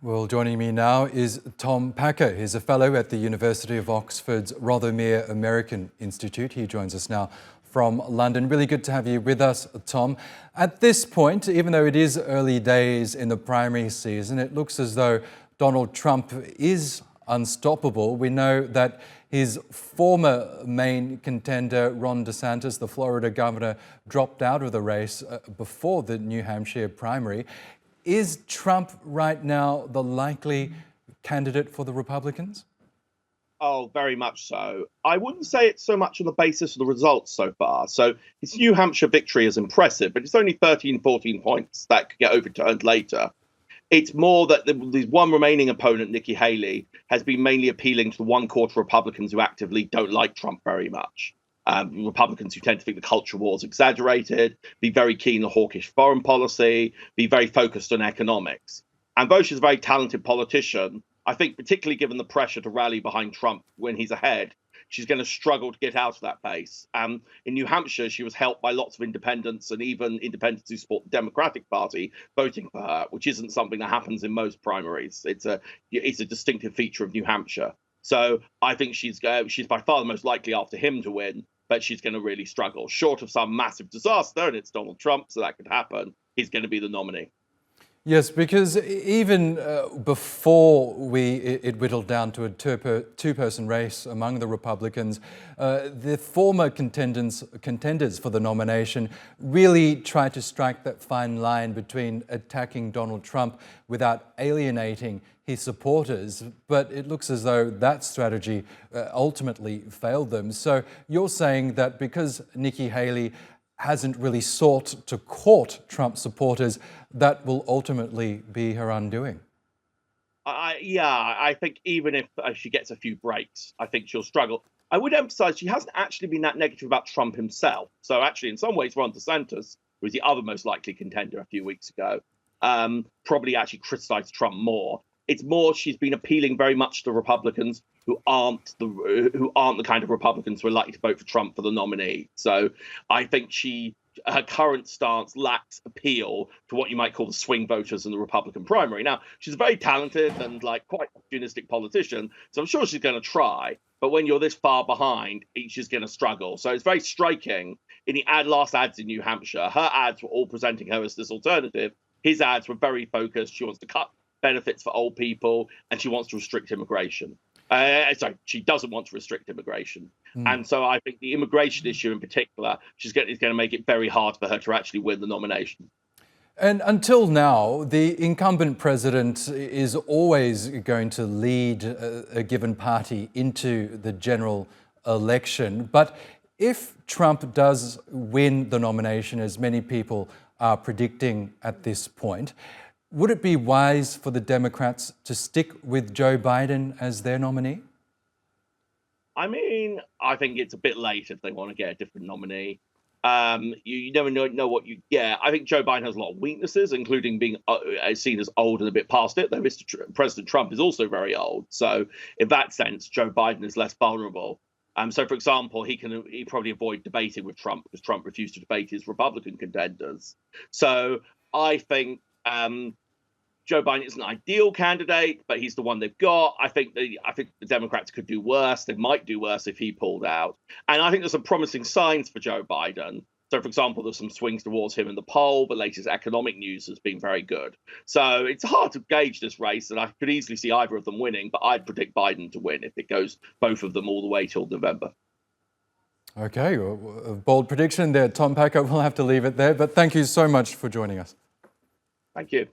Well, joining me now is Tom Packer. He's a fellow at the University of Oxford's Rothermere American Institute. He joins us now from London. Really good to have you with us, Tom. At this point, even though it is early days in the primary season, it looks as though Donald Trump is unstoppable. We know that his former main contender, Ron DeSantis, the Florida governor, dropped out of the race before the New Hampshire primary. Is Trump right now the likely candidate for the Republicans? Oh, very much so. I wouldn't say it's so much on the basis of the results so far. So his New Hampshire victory is impressive, but it's only 13, 14 points that could get overturned later. It's more that the one remaining opponent, Nikki Haley, has been mainly appealing to the one quarter Republicans who actively don't like Trump very much. Republicans who tend to think the culture war is exaggerated, be very keen on hawkish foreign policy, be very focused on economics. And though she's a very talented politician, I think particularly given the pressure to rally behind Trump when he's ahead, she's going to struggle to get out of that base. In New Hampshire, she was helped by lots of independents and even independents who support the Democratic Party voting for her, which isn't something that happens in most primaries. It's a distinctive feature of New Hampshire. So I think she's by far the most likely after him to win, but she's going to really struggle. Short of some massive disaster, and it's Donald Trump, so that could happen, he's going to be the nominee. Yes, because even before it whittled down to a two-person race among the Republicans, the former contenders for the nomination really tried to strike that fine line between attacking Donald Trump without alienating his supporters. But it looks as though that strategy ultimately failed them. So you're saying that because Nikki Haley hasn't really sought to court Trump supporters, that will ultimately be her undoing. I think even if she gets a few breaks, I think she'll struggle. I would emphasize she hasn't actually been that negative about Trump himself. So actually, in some ways, Ron DeSantis, who was the other most likely contender a few weeks ago, probably actually criticized Trump more. It's more she's been appealing very much to Republicans who aren't the kind of Republicans who are likely to vote for Trump for the nominee. So I think her current stance lacks appeal to what you might call the swing voters in the Republican primary. Now, she's a very talented and quite opportunistic politician, so I'm sure she's going to try. But when you're this far behind, she's going to struggle. So it's very striking. In the last ads in New Hampshire, her ads were all presenting her as this alternative. His ads were very focused. She wants to cut benefits for old people, and she wants to restrict immigration. She doesn't want to restrict immigration. And so I think the immigration issue in particular is going to make it very hard for her to actually win the nomination. And until now, the incumbent president is always going to lead a given party into the general election. But if Trump does win the nomination, as many people are predicting at this point, would it be wise for the Democrats to stick with Joe Biden as their nominee? I mean, I think it's a bit late if they want to get a different nominee. You never know what you get. I think Joe Biden has a lot of weaknesses, including being seen as old and a bit past it, though President Trump is also very old. So in that sense, Joe Biden is less vulnerable. So, for example, he probably avoid debating with Trump because Trump refused to debate his Republican contenders. So I think Joe Biden is an ideal candidate, but he's the one they've got. I think the Democrats could do worse. They might do worse if he pulled out. And I think there's some promising signs for Joe Biden. So, for example, there's some swings towards him in the poll. The latest economic news has been very good. So it's hard to gauge this race, and I could easily see either of them winning, but I'd predict Biden to win if it goes both of them all the way till November. Okay, well, a bold prediction there, Tom Packer. We'll have to leave it there, but thank you so much for joining us. Thank you.